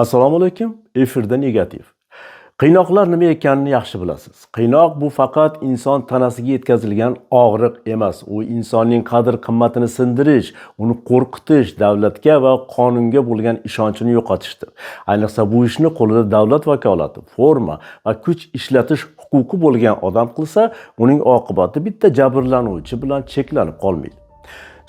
Assalomu alaykum. Efirda negativ. Qiynoqlar nima ekanini yaxshi bilasiz. Qiynoq bu faqat inson tanasiga yetkazilgan og'riq emas. U insonning qadr-qimmatini sindirish, uni qo'rqitish, davlatga va qonunga bo'lgan ishonchini yo'qotishdir. Ayniqsa bu ishni qo'lida davlat vakolati, forma va kuch ishlatish huquqi bo'lgan odam qilsa, uning oqibati bitta jabrlanuvchi bilan cheklanib qolmaydi.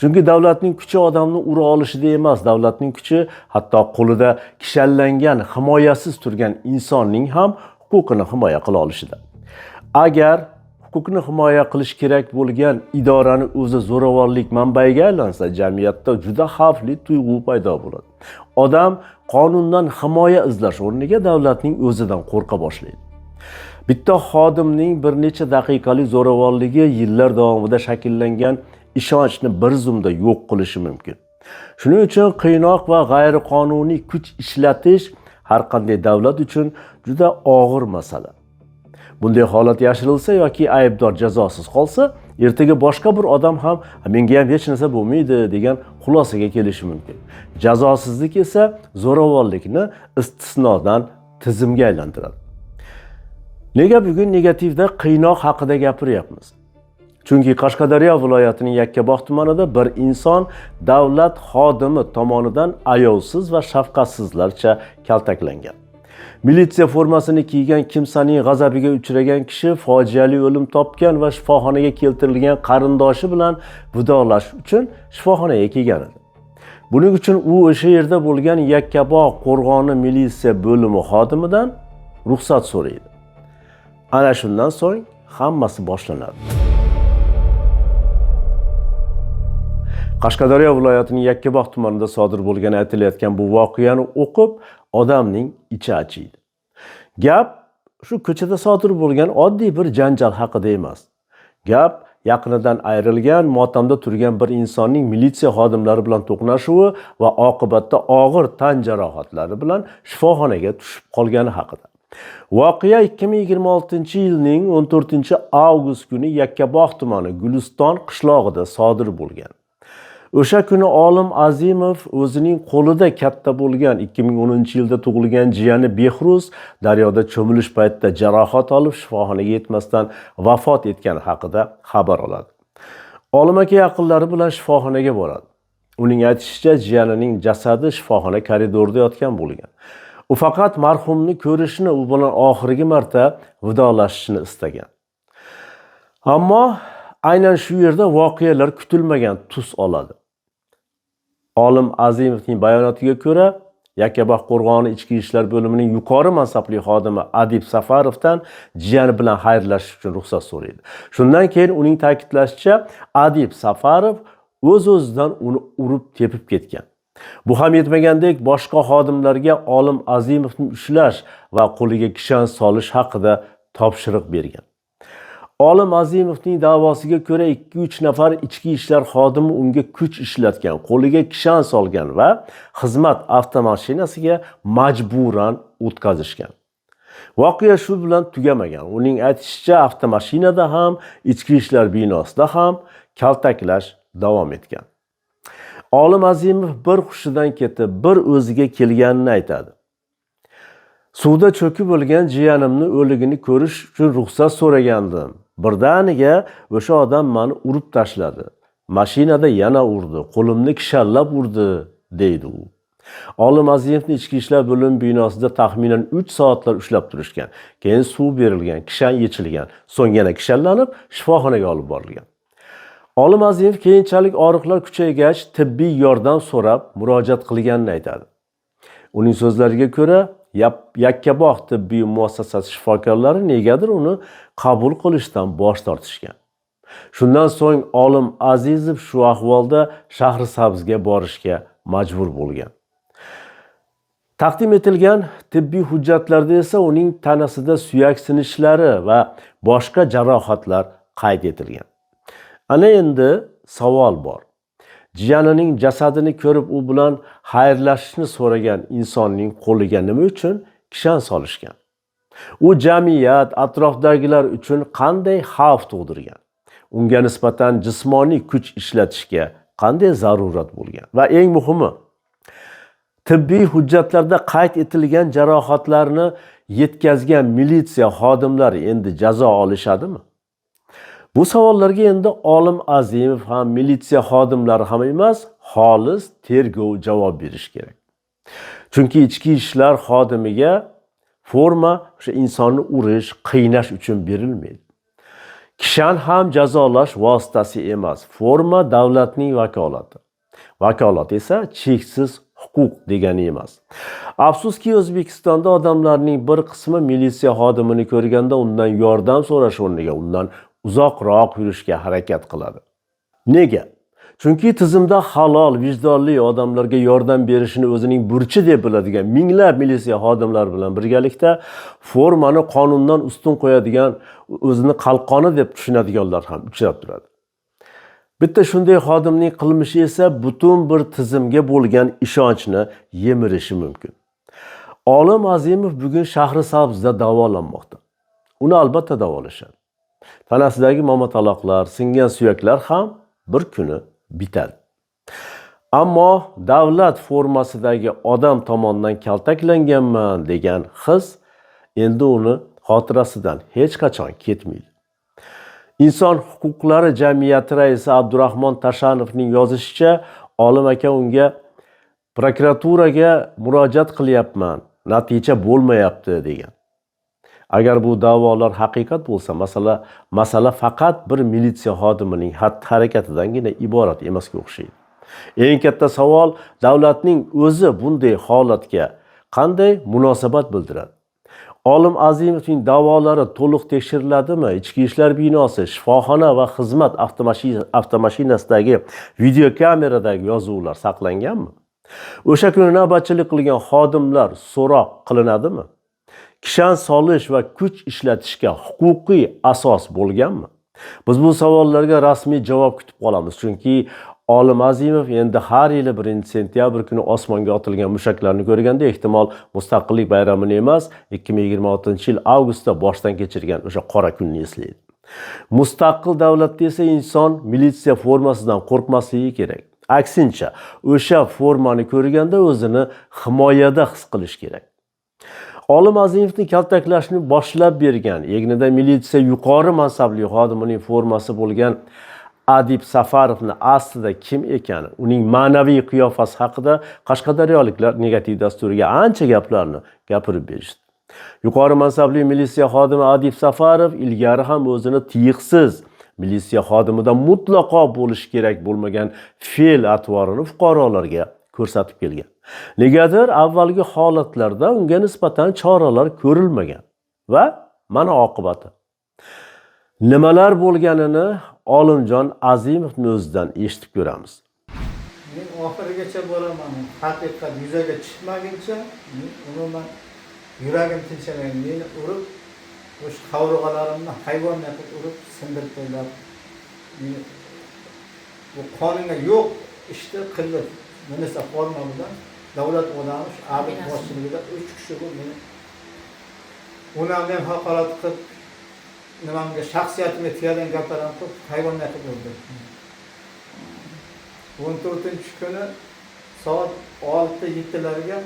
Chunki davlatning kuchi odamni ura olishida emas, davlatning kuchi hatto qo'lida kishanlangan, himoyasiz turgan insonning ham huquqini himoya qila olishida. Agar huquqni himoya qilish kerak bo'lgan idorani o'zi zo'ravonlik manbaiga aylansa, jamiyatda juda xavfli tuyg'u paydo bo'ladi. Odam qonundan himoya izlash o'rniga davlatning o'zidan qo'rqa boshlaydi. Bitta xodimning bir necha daqiqalik zo'ravonligi yillar davomida shakllangan ishonchni bir zumda yo'q qilishi mumkin. Shuning uchun qiynoq va g'ayriqonuniy kuch ishlatish har qanday davlat uchun juda og'ir masala. Bunday holat yashirilsa yoki aybdor jazosiz qolsa, ertaga boshqa bir odam ham menga ham hech narsa bo'lmaydi degan xulosaga kelishi mumkin. Jazosizlik esa zo'ravonlikni istisnodan tizimga aylantiradi. Nega bugun negativda qiynoq haqida gapiryapmiz? Chunki Qashqadaryo viloyatining Yakkabog' tumanida bir inson davlat xodimi tomonidan ayovsiz va shafqatsizlarcha kaltaklangan. Militsiya formasini kiygan kimsaning g'azabiga uchragan kishi fojiali o'lim topgan va shifoxonaga keltirilgan qarindoshi bilan vidolash uchun shifoxonaga kelgan edi. Buning uchun u o'sha yerda bo'lgan Yakkabog' qo'rg'oni militsiya bo'limi xodimidan ruxsat so'raydi. Ana shundan so'ng hammasi boshlanadi. Qashqadaryo viloyatining Yakkabog' tumanida sodir bo'lgan aytilayotgan bu voqeani o'qib, odamning ichi achiydi. Gap shu ko'chada sodir bo'lgan oddiy bir janjal haqida emas. Gap yaqinidan ayrilgan, motamda turgan bir insonning militsiya xodimlari bilan to'qnashuvi va oqibatda og'ir tan jarohatlari bilan shifoxonaga tushib qolgani haqida. Voqea 2026-yilning 14-avgust kuni Yakkabog' tumani Guliston qishlog'ida sodir bo'lgan. O'sha kuni Olim Azimov o'zining qo'lida katta bo'lgan 2010-yilda tug'ilgan jiyani Behruz daryoda cho'milish paytida jarohat olib shifoxonaga yetmasdan vafot etgani haqida xabar oladi. Olim aka yaqinlari bilan shifoxonaga boradi. Uning aytishicha, jiyanining jasadi shifoxona koridorida yotgan bo'lgan. U faqat marhumni ko'rishni, u bilan oxirgi marta vidolashishni istagan. Ammo aynan shu yerda voqealar kutilmagan tus oladi. Olim Azimovning bayonotiga ko'ra, Yakkabog' qo'rg'oni ichki ishlar bo'limining yuqori mansabli xodimi Adib Safarovdan jiyani bilan xayrlashish uchun ruxsat so'raydi. Shundan keyin uning ta'kidlashicha, Adib Safarov o'z-o'zidan uni urib tepib ketgan. Bu ham yetmagandek, boshqa xodimlarga Olim Azimovni ushlash va qo'liga kishan solish haqida topshiriq bergan. Olim Azimovning da'vosiga ko'ra 2-3 nafar ichki ishlar xodimi unga kuch ishlatgan, qo'liga kishan solgan va xizmat avtomashinasiga majburan o'tkazishgan. Voqea shu bilan tugamagan. Uning aytishicha, avtomashinada ham, ichki ishlar binosida ham kaltaklash davom etgan. Olim Azimov bir hushidan ketib, bir o'ziga kelganini aytadi. Suvda cho'kib bo'lgan jiyanimni o'ligini ko'rish uchun ruxsat so'ragandim. Birdaniga o'sha odam meni urib tashladi. Mashinada yana urdi, qo'limni kishallab urdi, deydi u. Olim Azimovning ichki ishlar bo'limi binosida taxminan 3 soatlar ushlab turishgan. Keyin suv berilgan, kishan yechilgan, so'ng yana kishanlanib shifoxonaga olib borilgan. Olim Azimov keyinchalik og'riqlar kuchaygach tibbiy yordam so'rab murojaat qilganini aytadi. Uning so'zlariga ko'ra, Yakkabog' tibbiy muassasasi shifokorlari negadir uni qabul qilishdan bosh tortishgan. Shundan so'ng Olim Azizov shu ahvolda Shahrisabzga borishga majbur bo'lgan. Taqdim etilgan tibbiy hujjatlarda esa uning tanasida suyak sinishlari va boshqa jarohatlar qayd etilgan. Ana endi savol bor. Jiyanining jasadini ko'rib u bilan xayrlashishni so'ragan insonning qo'liga nima uchun kishan solishgan? U jamiyat, atrofdagilar uchun qanday xavf tug'dirgan? Unga nisbatan jismoniy kuch ishlatishga qanday zarurat bo'lgan? Va eng muhimi, Tibbiy hujjatlarda qayd etilgan jarohatlarni yetkazgan militsiya xodimlari endi jazo olishadimi? Bu savollarga endi olim Azimov ham militsiya xodimlari ham emas, xolis tergov javob berish kerak. Chunki ichki ishlar xodimiga forma o'sha insonni urish, qiynash uchun berilmaydi. Kishan ham jazolash vositasi emas, forma davlatning vakolati. Vakolat esa cheksiz huquq degani emas. Afsuski O'zbekistonda odamlarning bir qismi militsiya xodimini ko'rganda undan yordam so'rash o'rniga undan uzoqroq yurishga harakat qiladi. Nega? Chunki tizimda halol, vijdonli odamlarga yordam berishini o'zining burchi deb biladigan minglab militsiya xodimlari bilan birgalikda formani qonundan ustun qo'yadigan, o'zini qalqoni deb tushunadiganlar ham uchrab turadi. Bitta shunday xodimning qilmishi esa butun bir tizimga bo'lgan ishonchni yemirishi mumkin. Olim Azimov bugun Shahrisabzda davolanmoqda. Uni albatta davolashadi. Tanasidagi momataloqlar, singan suyaklar ham bir kuni bitadi. Ammo davlat formasidagi odam tomonidan kaltaklanganman degan his endi uni xotirasidan hech qachon ketmaydi. Inson huquqlari jamiyati raisi Abdurahmon Tashanovning yozishicha, olim aka unga prokuraturaga murojaat qilyapman, natija bo'lmayapti degan. Agar bu da'volar haqiqat bo'lsa, masala faqat bir militsiya xodimining xatti-harakatidangina iborat emasga o'xshaydi. Eng katta savol, davlatning o'zi bunday holatga qanday munosabat bildiradi? Olim Azimovning da'volari to'liq tekshiriladimi? Ichki ishlar binosi, shifoxona va xizmat avtomashinasidagi videokameradagi yozuvlar saqlanganmi? O'sha kuni navbatchilik qilgan xodimlar so'roq qilinadimi? Kishan solish va kuch ishlatishga huquqiy asos bo'lganmi? Biz bu savollarga rasmiy javob kutib qolamiz, chunki olim Azimov endi har yili 1-sentyabr kuni osmonga otilgan mushaklarni ko'rganda ehtimol Mustaqillik bayramini emas, 2026-yil avgustda boshdan kechirgan o'sha qora kunni eslaydi. Mustaqil davlatda esa inson militsiya formasidan qo'rqmasligi kerak. Aksincha, o'sha formani ko'rganda o'zini himoyada his qilish kerak. Olim Azimovning kaltaklashni boshlab bergan, egnida militsiya yuqori mansabli xodimining formasi bo'lgan Adib Safarovni aslida kim ekani, uning ma'naviy qiyofasi haqida qashqadaryoliklar negativ dasturiga ancha gaplarni gapirib berishdi. Yuqori mansabli militsiya xodimi Adib Safarov ilgari ham o'zini tiyiqsiz militsiya xodimidan mutlaqo bo'lish kerak bo'lmagan fe'l-atvorini fuqarolarga ko'rsatib kelgan. Negadir avvalgi holatlarda unga nisbatan choralar ko'rilmagan va mana oqibati. Nimalar bo'lganini Olimjon Azimovning o'zidan eshitib ko'ramiz. Men oxirigacha bo'laman. Haqiqat yuzaga chiqmaguncha umuman yuragim tinchimaydi. Meni urib, o'sha qavrug'alarimni hayvonga urib sindirib qo'yadi. Bu qonunga yo'q ishni qilib, ministr forma bilan davlat odami shu abid boshchiligida 3 kishi bu meni unamdan haqorat qilib, nimamga shaxsiyatimga tegadan gaplarni qilib hayvonga urdi. 14-kuni soat 6-7larga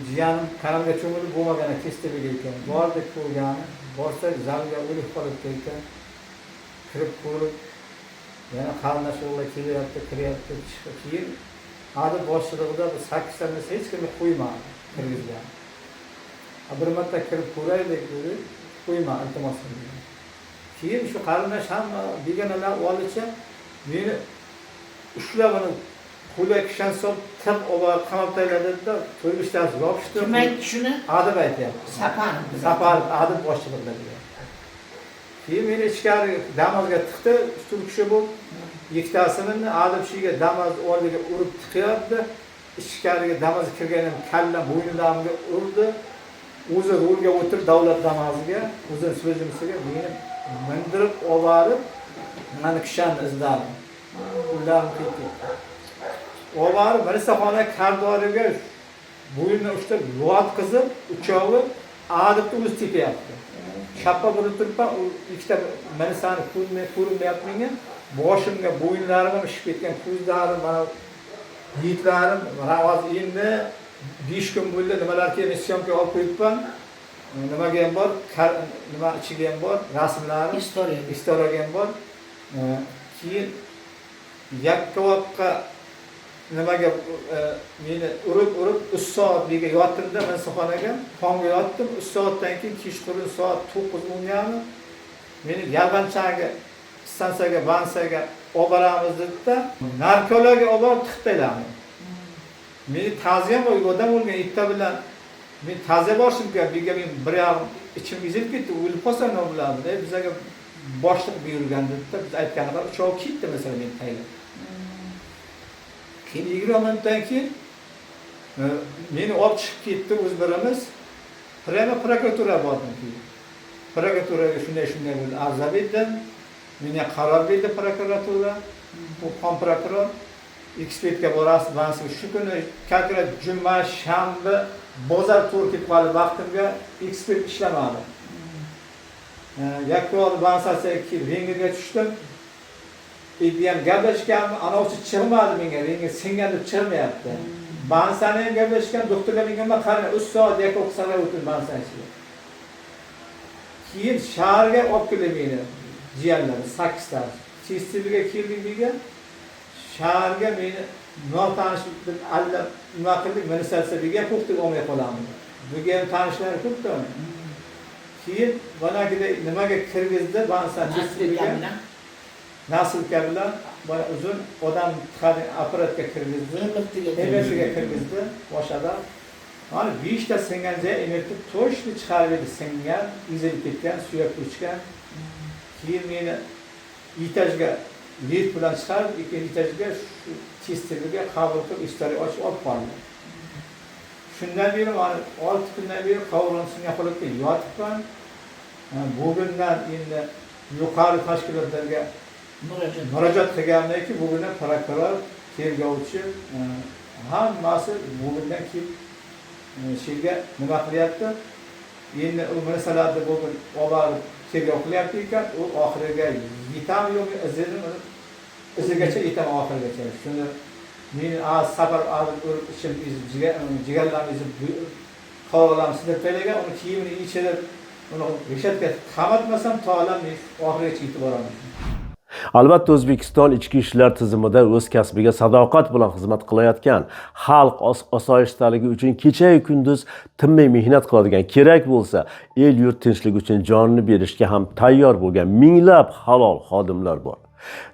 jiyanim kanalga cho'milib bo'lmagan testiga ekan. Bordik ko'rgani, borsak zalga o'lib qolibdi ekan. Kirib ko'rib, yana qarindosh o'g'li kelyapti, kiryapti, chiqib keyin adib boshchiligida 8 ta hech kimni qo'ymadi kirgizgan. Bir marta kirib ko'raylik dedi, qo'yma iltimos qildi. Keyin shu qarindosh ham begonalar olicha meni ushlab uni qo'lga kishan solib tib olib qamab tayladida to'yg'ishtasi yopishdi. Kim aytdi shuni? Adib aytyapti. Saparov adib boshchiligida degan. Keyin meni ichkari damozga tiqdi, 3 kishi bo'lib, ikkitasini adib shiga damoz oldiga urib tiqyapti. Ichkariga damoz kirganim kalla bo'ynidamga urdi. O'zi rolga o'tirib davlat damoziga, o'zi so'zimsiga meni mindirib olib, meni kishanni izladi. Ularni ketdi. Olib Mirsaxona kardoriga bo'ynini ushlab yotqizib, uchovi adibni o'zi tepayapti. Chappa bo'lib turibman, ikkita Mirsani ko'rinmayapti menga. Boshimga bo'yinlarim ishib ketgan, ko'zlarim, mana yigitlarim, ravoz endi 5 kun bo'ldi, nimalarga men syomka olib qo'yibman. Nimaga ham bor, nima ichiga ham bor, rasmlari, istoriyaga ham bor. Keyin yakka nimaga meni urib 3 soat birga yotdim-da, men xonaga, tongga yotdim. 3 soatdan keyin kechqurun soat 9:10 yami meni yalg'anchaga, stansiyaga, bansaga olib boramiz dedi-da, narkologiya olib borib tiqdilar. Meni ta'ziya bo'lib odam bo'lgan itta bilan men ta'ziya borishim kerak. Birga men bir yarim ichim ezilib ketdi, o'lib qolsam nima bo'ladi? Bizga boshliq buyurgan dedi-da, biz aytganlar uchov ketdi masalan men taylab. Keyin 20 minutdan keyin meni olib chiqib ketdi o'z birimiz. Prokuratura bordim keyin. Prokuraturaga shunday bo'ldi. Arz berdim. Menga qaror berdi prokuratura. Bu xon prokuror ekspertga borasiz, bansiz shu kuni konkret juma, shanba, bozor to'g'ri kelib qoldi vaqtimga ekspert ishlamadi. Yakkaol bansasiga kelib Vengerga tushdim. Ham gaplashganmi, anavchi chiqmadi menga, menga singan deb chiqmayapti. Bansani ham gaplashgan, doktorga menga qarang, 3 soat yakka o'qislar o'tib bansasiga. Keyin shaharga olib keldi meni. Jiyanlar 8 ta. Festivalga keldik degan. Shaharga meni notanish alla nima qildik, ministrsiyaga qo'ydik olmay qolamiz. Buga ham tanishlar ko'pda. Keyin banagida nimaga kirgizdi, bansan festivalga. Nasıl kabilar, bana uzun odam aparatga kirgizdi, emertiga kirgizdi, boshada. Mana 5 ta singan joy emerti to'shni chiqarib edi, singan, ezilib ketgan, suyak o'chgan. Keyin meni etajga lift bilan chiqarib, ikkinchi etajga shu testiga qabul qilib, istoriya ochib olib qoldi. Shundan beri mana 6 kundan beri qovurg'onsinga holatda yotibman. Bugundan endi yuqori tashkilotlarga murojaat qilgandan keyin bugundan prokuror, tergovchi hammasi bugundan keyin shunga nima qilyapti? Endi u masalalarni bugun olib tergov qilyapti ekan, u oxiriga yetam yo'q, izigacha yetam oxirigacha. Shuni meni safar urib ishim jigarlarni qovog'larim sinib qo'ygan, uni kiyimini ichirib, uni reshatka qamatmasam to'g'lam oxirigacha yetib boraman. Albatta O'zbekiston ichki ishlar tizimida o'z kasbiga sadoqat bilan xizmat qilayotgan, xalq osoyishtaligi uchun kecha-yu kunduz tinmay mehnat qiladigan, kerak bo'lsa el yurt tinchligi uchun jonini berishga ham tayyor bo'lgan minglab halol xodimlar bor.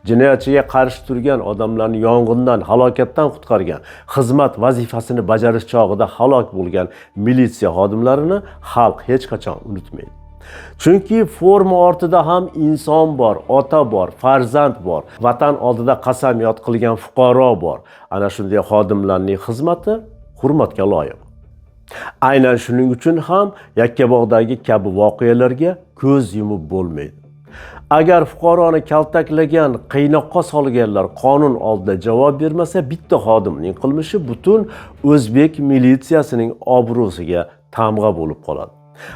Jinoyatchiga qarshi turgan odamlarni yong'indan, halokatdan qutqargan, xizmat vazifasini bajarish chog'ida halok bo'lgan militsiya xodimlarini xalq hech qachon unutmaydi. Chunki forma ortida ham inson bor, ota bor, farzand bor, vatan oldida qasamyod qilgan fuqaro bor. Ana shunday xodimlarning xizmati hurmatga loyiq. Aynan shuning uchun ham Yakkabog'dagi kabi voqealarga ko'z yumib bo'lmaydi. Agar fuqaroni kaltaklagan, qiynoqqa solganlar qonun oldida javob bermasa, bitta xodimning qilmishi butun o'zbek militsiyasining obro'siga tamg'a bo'lib qoladi.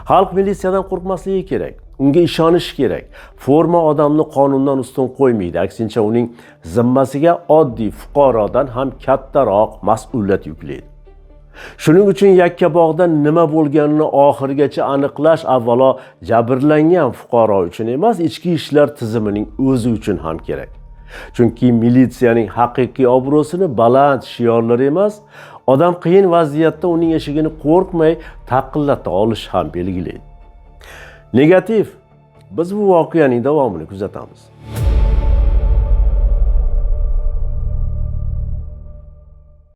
Xalq militsiyadan qo'rqmasligi kerak, unga ishonish kerak. Forma odamni qonundan ustun qo'ymaydi, aksincha uning zimmasiga oddiy fuqarodan ham kattaroq mas'uliyat yuklaydi. Shuning uchun Yakkabog'da nima bo'lganini oxirigacha aniqlash avvalo jabrlangan fuqaro uchun emas, ichki ishlar tizimining o'zi uchun ham kerak. Chunki militsiyaning haqiqiy obro'sini baland shiorlar emas, odam qiyin vaziyatda uning eshigini qo'rqmay taqillata olish ham belgilaydi. Negativ, biz bu voqeaning davomini kuzatamiz.